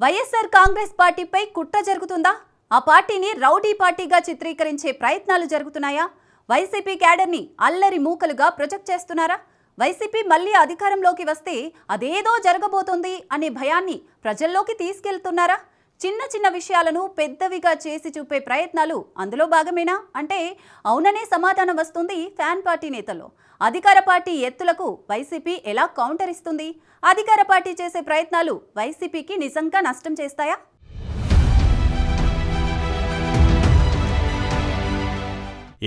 వైఎస్ఆర్ కాంగ్రెస్ పార్టీపై కుట్ర జరుగుతుందా? ఆ పార్టీని రౌడీ పార్టీగా చిత్రీకరించే ప్రయత్నాలు జరుగుతున్నాయా? వైసీపీ క్యాడర్ని అల్లరి మూకలుగా ప్రొజెక్ట్ చేస్తున్నారా? వైసీపీ మళ్ళీ అధికారంలోకి వస్తే అదేదో జరగబోతోంది అనే భయాన్ని ప్రజల్లోకి తీసుకెళ్తున్నారా? చిన్న చిన్న విషయాలను పెద్దవిగా చేసి చూపే ప్రయత్నాలు అందులో భాగమేనా అంటే అవుననే సమాధానం వస్తుంది ఫ్యాన్ పార్టీ నేతల్లో. అధికార పార్టీ ఎత్తులకు వైసీపీ ఎలా కౌంటర్ ఇస్తుంది? అధికార పార్టీ చేసే ప్రయత్నాలు వైసీపీకి నిజంగా నష్టం చేస్తాయా?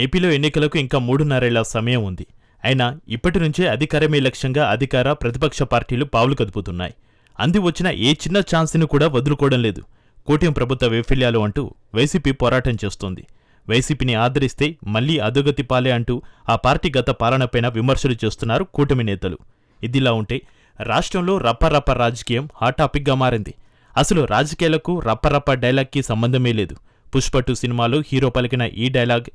ఏపీలో ఎన్నికలకు ఇంకా 3.5 ఏళ్ల సమయం ఉంది. అయినా ఇప్పటి నుంచే అధికారమే లక్ష్యంగా అధికార ప్రతిపక్ష పార్టీలు పావులు కదుపుతున్నాయి. అంది వచ్చిన ఏ చిన్న ఛాన్స్ని కూడా వదులుకోవడం లేదు. కూటమి ప్రభుత్వ వైఫల్యాలు అంటూ వైసీపీ పోరాటం చేస్తోంది. వైసీపీని ఆదరిస్తే మళ్లీ అధోగతి పాలే అంటూ ఆ పార్టీ గత పాలనపైన విమర్శలు చేస్తున్నారు కూటమి నేతలు. ఇదిలా ఉంటే రాష్ట్రంలో రప్పరప్ప రాజకీయం హాట్ టాపిక్గా మారింది. అసలు రాజకీయాలకు రప్పరప్ప డైలాగ్కి సంబంధమే లేదు. పుష్ప 2 సినిమాలో హీరో పలికిన ఈ డైలాగ్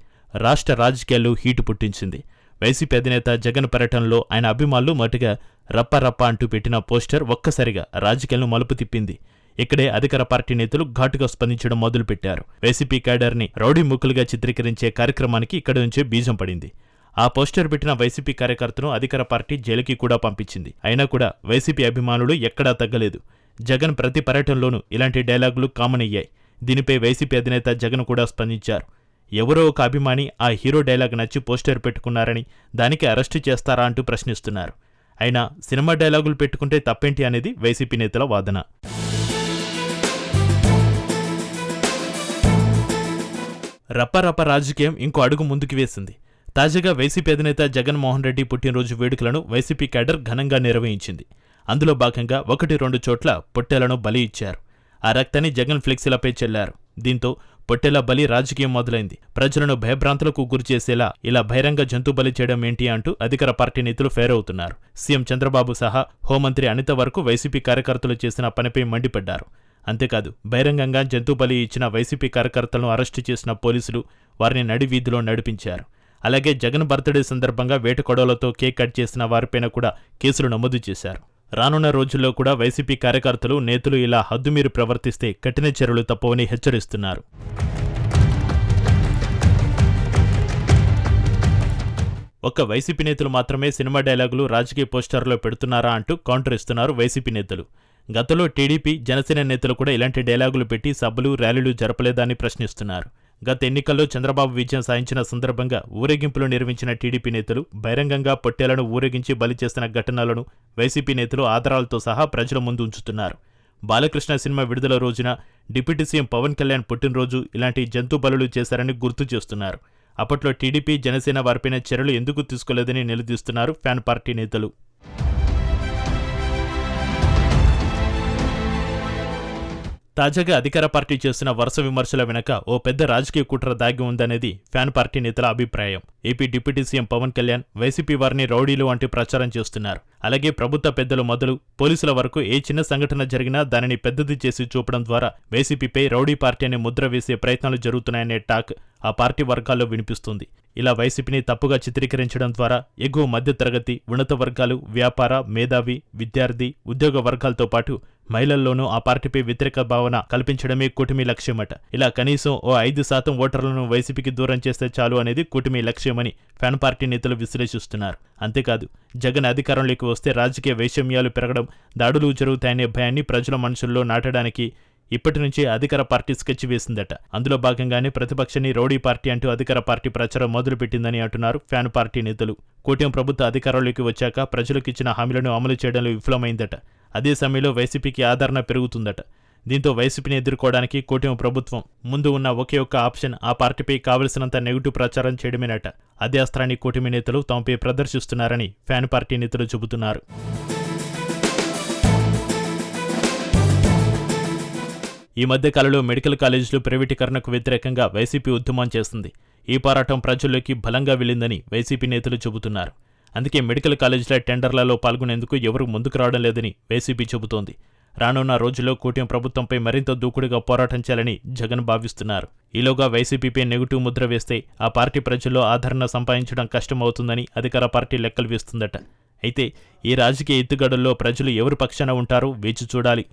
రాష్ట్ర రాజకీయాల్లో హీటు పుట్టించింది. వైసీపీ అధినేత జగన్ పర్యటనలో ఆయన అభిమానులు మొదటగా రప్పరప్ప అంటూ పెట్టిన పోస్టర్ ఒక్కసారిగా రాజకీయాలను మలుపు తిప్పింది. ఇక్కడే అధికార పార్టీ నేతలు ఘాటుగా స్పందించడం మొదలుపెట్టారు. వైసీపీ క్యాడర్ని రౌడీ ముక్కులుగా చిత్రీకరించే కార్యక్రమానికి ఇక్కడి నుంచే బీజం పడింది. ఆ పోస్టర్ పెట్టిన వైసీపీ కార్యకర్తను అధికార పార్టీ జైలుకి కూడా పంపించింది. అయినా కూడా వైసీపీ అభిమానులు ఎక్కడా తగ్గలేదు. జగన్ ప్రతి పర్యటనలోనూ ఇలాంటి డైలాగులు కామన్ అయ్యాయి. దీనిపై వైసీపీ అధినేత జగన్ కూడా స్పందించారు. ఎవరో ఒక అభిమాని ఆ హీరో డైలాగ్ నచ్చి పోస్టర్ పెట్టుకున్నారని దానికి అరెస్టు చేస్తారా అంటూ ప్రశ్నిస్తున్నారు. అయినా సినిమా డైలాగులు పెట్టుకుంటే తప్పేంటి అనేది వైసీపీ నేతల వాదన. రప్పరప్ప రాజకీయం ఇంకో అడుగు ముందుకు వేసింది. తాజాగా వైసీపీ అధినేత జగన్మోహన్ రెడ్డి పుట్టినరోజు వేడుకలను వైసీపీ క్యాడర్ ఘనంగా నిర్వహించింది. అందులో భాగంగా 1-2 చోట్ల పొట్టేలను బలి ఇచ్చారు. ఆ రక్తాన్ని జగన్ ఫ్లెక్సీలపై చెల్లారు. దీంతో పొట్టేల బలి రాజకీయం మొదలైంది. ప్రజలను భయభ్రాంతులకు గురిచేసేలా ఇలా బహిరంగ జంతు బలి చేయడం ఏంటి అంటూ అధికార పార్టీ నేతలు ఫైర్ అవుతున్నారు. సీఎం చంద్రబాబు సహా హోంమంత్రి అనిత వరకు వైసీపీ కార్యకర్తలు చేసిన పనిపై మండిపడ్డారు. అంతేకాదు బహిరంగంగా జంతు బలి ఇచ్చిన వైసీపీ కార్యకర్తలను అరెస్టు చేసిన పోలీసులు వారిని నడివీధిలో నడిపించారు. అలాగే జగన్ బర్త్డే సందర్భంగా వేట కొడవలతో కేక్ కట్ చేసిన వారిపైన కూడా కేసులు నమోదు చేశారు. రానున్న రోజుల్లో కూడా వైసీపీ కార్యకర్తలు నేతలు ఇలా హద్దుమీరి ప్రవర్తిస్తే కఠిన చర్యలు తప్పవని హెచ్చరిస్తున్నారు. ఒక్క వైసీపీ నేతలు మాత్రమే సినిమా డైలాగులు రాజకీయ పోస్టర్లో పెడుతున్నారా అంటూ కౌంటర్ ఇస్తున్నారు వైసీపీ నేతలు. గతంలో టీడీపీ జనసేన నేతలు కూడా ఇలాంటి డైలాగులు పెట్టి సభలు ర్యాలీలు జరపలేదని ప్రశ్నిస్తున్నారు. గత ఎన్నికల్లో చంద్రబాబు విజయం సాధించిన సందర్భంగా ఊరేగింపులు నిర్వహించిన టీడీపీ నేతలు బహిరంగంగా పొట్టేలను ఊరేగించి బలి చేసిన ఘటనలను వైసీపీ నేతలు ఆధారాలతో సహా ప్రజల ముందు ఉంచుతున్నారు. బాలకృష్ణ సినిమా విడుదల రోజున డిప్యూటీ సీఎం పవన్ కళ్యాణ్ పుట్టినరోజు ఇలాంటి జంతు బలులు చేశారని గుర్తు చేస్తున్నారు. అప్పట్లో టీడీపీ జనసేన వారిపైన చర్యలు ఎందుకు తీసుకోలేదని నిలదీస్తున్నారు ఫ్యాన్ పార్టీ నేతలు. తాజాగా అధికార పార్టీ చేస్తున్న వరుస విమర్శల వెనక ఓ పెద్ద రాజకీయ కుట్ర దాగి ఉందనేది ఫ్యాన్ పార్టీ నేతల అభిప్రాయం. AP deputy CM Pawan Kalyan YCP వారిని రౌడీలు అంటూ ప్రచారం చేస్తున్నారు. అలాగే ప్రభుత్వ పెద్దలు మొదలు పోలీసుల వరకు ఏ చిన్న సంఘటన జరిగినా దానిని పెద్దది చేసి చూపడం ద్వారా వైసీపీపై రౌడీ పార్టీ అనే ముద్ర వేసే ప్రయత్నాలు జరుగుతున్నాయనే టాక్ ఆ పార్టీ వర్గాల్లో వినిపిస్తుంది. ఇలా వైసీపీని తప్పుగా చిత్రీకరించడం ద్వారా ఎగువ మధ్యతరగతి, ఉన్నత వర్గాలు, వ్యాపార, మేధావి, విద్యార్థి, ఉద్యోగ వర్గాలతో పాటు మహిళల్లోనూ ఆ పార్టీపై వ్యతిరేక భావన కల్పించడమే కూటమి లక్ష్యమట. ఇలా కనీసం ఓ 5% ఓటర్లను వైసీపీకి దూరం చేస్తే చాలు అనేది కూటమి లక్ష్యమని ఫ్యాన్ పార్టీ నేతలు విశ్లేషిస్తున్నారు. అంతేకాదు జగన్ అధికారంలోకి వస్తే రాజకీయ వైషమ్యాలు పెరగడం, దాడులు జరుగుతాయనే భయాన్ని ప్రజల మనసుల్లో నాటడానికి ఇప్పటి నుంచే అధికార పార్టీ స్కెచ్ వేసిందట. అందులో భాగంగానే ప్రతిపక్షాన్ని రౌడీ పార్టీ అంటూ అధికార పార్టీ ప్రచారం మొదలుపెట్టిందని అంటున్నారు ఫ్యాన్ పార్టీ నేతలు. కూటమి ప్రభుత్వ అధికారంలోకి వచ్చాక ప్రజలకు ఇచ్చిన హామీలను అమలు చేయడంలో విఫలమైందట. అదే సమయంలో వైసీపీకి ఆదరణ పెరుగుతుందట. దీంతో వైసీపీని ఎదుర్కోవడానికి కూటమి ప్రభుత్వం ముందు ఉన్న ఒకే ఒక్క ఆప్షన్ ఆ పార్టీపై కావలసినంత నెగిటివ్ ప్రచారం చేయడమేనట. అదే అస్త్రాన్ని కూటమి నేతలు తమపై ప్రదర్శిస్తున్నారని ఫ్యాన్ పార్టీ నేతలు చెబుతున్నారు. ఈ మధ్య కాలంలో మెడికల్ కాలేజీలు ప్రైవేటీకరణకు వ్యతిరేకంగా వైసీపీ ఉద్యమం చేస్తుంది. ఈ పోరాటం ప్రజల్లోకి బలంగా వెళ్ళిందని వైసీపీ నేతలు చెబుతున్నారు. అందుకే మెడికల్ కాలేజీల టెండర్లలో పాల్గొనేందుకు ఎవరూ ముందుకు రావడం లేదని వైసీపీ చెబుతోంది. రానున్న రోజుల్లో కూటమి ప్రభుత్వంపై మరింత దూకుడుగా పోరాటం చేయాలని జగన్ భావిస్తున్నారు. ఈలోగా వైసీపీపై నెగిటివ్ ముద్ర వేస్తే ఆ పార్టీ ప్రజల్లో ఆదరణ సంపాదించడం కష్టమవుతుందని అధికార పార్టీ లెక్కలు వేస్తుందట. అయితే ఈ రాజకీయ ఎత్తుగడల్లో ప్రజలు ఎవరి పక్షాన ఉంటారో వేచి చూడాలి.